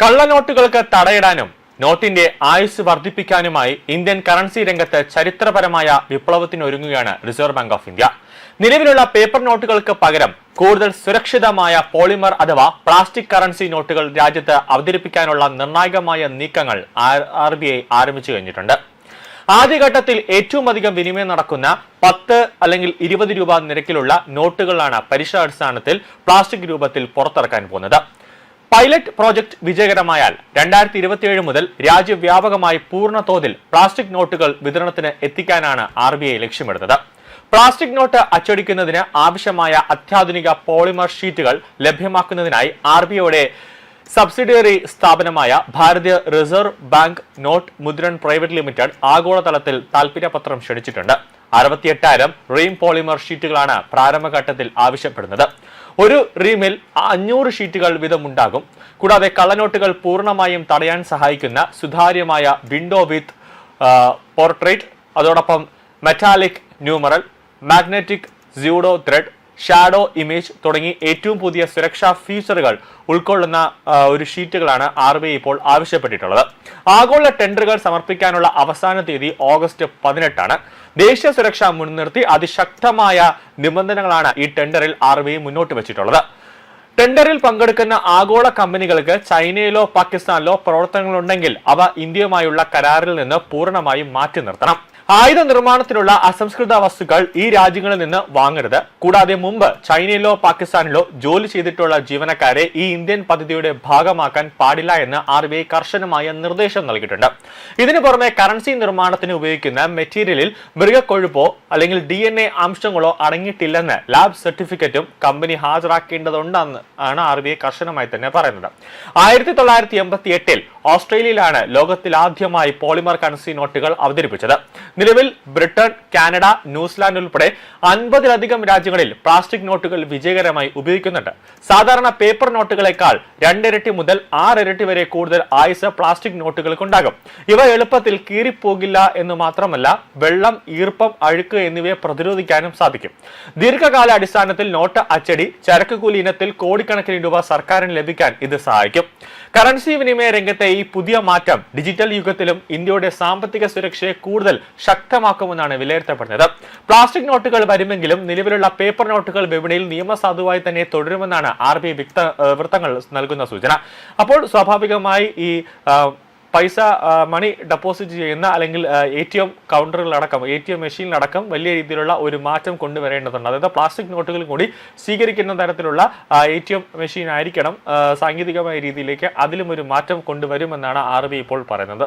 കള്ളനോട്ടുകൾക്ക് തടയിടാനും നോട്ടിന്റെ ആയുസ് വർദ്ധിപ്പിക്കാനുമായി Indian currency രംഗത്ത് ചരിത്രപരമായ വിപ്ലവത്തിനൊരുങ്ങുകയാണ് റിസർവ് ബാങ്ക് ഓഫ് ഇന്ത്യ. നിലവിലുള്ള പേപ്പർ നോട്ടുകൾക്ക് പകരം കൂടുതൽ സുരക്ഷിതമായ പോളിമർ അഥവാ പ്ലാസ്റ്റിക് കറൻസി നോട്ടുകൾ രാജ്യത്ത് അവതരിപ്പിക്കാനുള്ള നിർണായകമായ നീക്കങ്ങൾ RBI ആരംഭിച്ചു കഴിഞ്ഞിട്ടുണ്ട്. ആദ്യഘട്ടത്തിൽ ഏറ്റവും അധികം വിനിമയം നടക്കുന്ന 10 അല്ലെങ്കിൽ 20 രൂപ നിരക്കിലുള്ള നോട്ടുകളാണ് പരീക്ഷാടിസ്ഥാനത്തിൽ പ്ലാസ്റ്റിക് രൂപത്തിൽ പുറത്തിറക്കാൻ പോകുന്നത്. പൈലറ്റ് പ്രോജക്ട് വിജയകരമായാൽ 2027 മുതൽ രാജ്യവ്യാപകമായി പൂർണ്ണ തോതിൽ പ്ലാസ്റ്റിക് നോട്ടുകൾ വിതരണത്തിന് എത്തിക്കാനാണ് RBI ലക്ഷ്യമിടുന്നത്. പ്ലാസ്റ്റിക് നോട്ട് അച്ചടിക്കുന്നതിന് ആവശ്യമായ അത്യാധുനിക പോളിമർ ഷീറ്റുകൾ ലഭ്യമാക്കുന്നതിനായി RBIയുടെ സബ്സിഡിയറി സ്ഥാപനമായ Bharatiya Reserve Bank Note Mudran Private Limited ആഗോളതലത്തിൽ താൽപര്യപത്രം ക്ഷണിച്ചിട്ടുണ്ട്. 68,000 റീം പോളിമർ ഷീറ്റുകളാണ് പ്രാരംഭഘട്ടത്തിൽ ആവശ്യപ്പെടുന്നത്. ഒരു റീമിൽ 500 ഷീറ്റുകൾ വീതമുണ്ടാകും. കൂടാതെ കള്ളനോട്ടുകൾ പൂർണ്ണമായും തടയാൻ സഹായിക്കുന്ന സുതാര്യമായ വിൻഡോ വിത്ത് പോർട്രേറ്റ്, അതോടൊപ്പം metallic numeral, magnetic pseudo thread, shadow image തുടങ്ങി ഏറ്റവും പുതിയ സുരക്ഷാ ഫീച്ചറുകൾ ഉൾക്കൊള്ളുന്ന ഒരു ഷീറ്റുകളാണ് RBI ഇപ്പോൾ ആവശ്യപ്പെട്ടിട്ടുള്ളത്. ആഗോള ടെൻഡറുകൾ സമർപ്പിക്കാനുള്ള അവസാന തീയതി ഓഗസ്റ്റ് 18 ദേശീയ സുരക്ഷ മുൻനിർത്തി അതിശക്തമായ നിബന്ധനകളാണ് ഈ ടെൻഡറിൽ RBI മുന്നോട്ട് വെച്ചിട്ടുള്ളത്. ടെൻഡറിൽ പങ്കെടുക്കുന്ന ആഗോള കമ്പനികൾക്ക് ചൈനയിലോ പാകിസ്ഥാനിലോ പ്രവർത്തനങ്ങളുണ്ടെങ്കിൽ അവ ഇന്ത്യയുമായുള്ള കരാറിൽ നിന്ന് പൂർണ്ണമായും മാറ്റി നിർത്തണം. ആയുധ നിർമ്മാണത്തിലുള്ള അസംസ്കൃത വസ്തുക്കൾ ഈ രാജ്യങ്ങളിൽ നിന്ന് വാങ്ങരുത്. കൂടാതെ മുമ്പ് ചൈനയിലോ പാകിസ്ഥാനിലോ ജോലി ചെയ്തിട്ടുള്ള ജീവനക്കാരെ ഈ ഇന്ത്യൻ പദ്ധതിയുടെ ഭാഗമാക്കാൻ പാടില്ല എന്ന് RBI കർശനമായ നിർദ്ദേശം നൽകിയിട്ടുണ്ട്. ഇതിനു പുറമെ കറൻസി നിർമ്മാണത്തിന് ഉപയോഗിക്കുന്ന മെറ്റീരിയലിൽ മൃഗക്കൊഴുപ്പോ അല്ലെങ്കിൽ DNA അംശങ്ങളോ അടങ്ങിയിട്ടില്ലെന്ന് ലാബ് സർട്ടിഫിക്കറ്റും കമ്പനി ഹാജരാക്കേണ്ടതുണ്ടെന്ന് ആണ് RBI കർശനമായി തന്നെ പറയുന്നത്. 1988 ഓസ്ട്രേലിയയിലാണ് ലോകത്തിൽ ആദ്യമായി പോളിമർ കറൻസി നോട്ടുകൾ അവതരിപ്പിച്ചത്. നിലവിൽ ബ്രിട്ടൻ, കാനഡ, ന്യൂസിലാൻഡ് ഉൾപ്പെടെ 50-ലധികം രാജ്യങ്ങളിൽ പ്ലാസ്റ്റിക് നോട്ടുകൾ വിജയകരമായി ഉപയോഗിക്കുന്നുണ്ട്. സാധാരണ പേപ്പർ നോട്ടുകളെക്കാൾ 2 ഇരട്ടി മുതൽ 6 ഇരട്ടി വരെ കൂടുതൽ ആയുസ് പ്ലാസ്റ്റിക് നോട്ടുകൾക്കുണ്ടാകും. ഇവ എളുപ്പത്തിൽ കീറിപ്പോകില്ല എന്ന് മാത്രമല്ല വെള്ളം, ഈർപ്പം, അഴുക്ക് എന്നിവയെ പ്രതിരോധിക്കാനും സാധിക്കും. ദീർഘകാല അടിസ്ഥാനത്തിൽ നോട്ട് അച്ചടി, ചരക്കുകൂലി ഇനത്തിൽ കോടിക്കണക്കിന് രൂപ സർക്കാരിന് ലഭിക്കാൻ ഇത് സഹായിക്കും. കറൻസി വിനിമയ രംഗത്തെ ഈ പുതിയ മാറ്റം ഡിജിറ്റൽ യുഗത്തിലും ഇന്ത്യയുടെ സാമ്പത്തിക സുരക്ഷയെ കൂടുതൽ ശക്തമാക്കുമെന്നാണ് വിലയിരുത്തപ്പെടുന്നത്. പ്ലാസ്റ്റിക് നോട്ടുകൾ വരുമെങ്കിലും നിലവിലുള്ള പേപ്പർ നോട്ടുകൾ വിപണിയിൽ നിയമസാധുവായി തന്നെ തുടരുമെന്നാണ് RBI വൃത്തങ്ങൾ നൽകുന്ന സൂചന. അപ്പോൾ സ്വാഭാവികമായി ഈ പൈസ മണി ഡെപ്പോസിറ്റ് ചെയ്യുന്ന അല്ലെങ്കിൽ ATM കൗണ്ടറുകളടക്കം ATM മെഷീനിലടക്കം വലിയ രീതിയിലുള്ള ഒരു മാറ്റം കൊണ്ടുവരേണ്ടതുണ്ട്. അതായത് പ്ലാസ്റ്റിക് നോട്ടുകൾ കൂടി സ്വീകരിക്കുന്ന തരത്തിലുള്ള ATM മെഷീൻ ആയിരിക്കണം സാങ്കേതികമായ രീതിയിലേക്ക് അതിലും ഒരു മാറ്റം കൊണ്ടുവരുമെന്നാണ് RBI ഇപ്പോൾ പറയുന്നത്.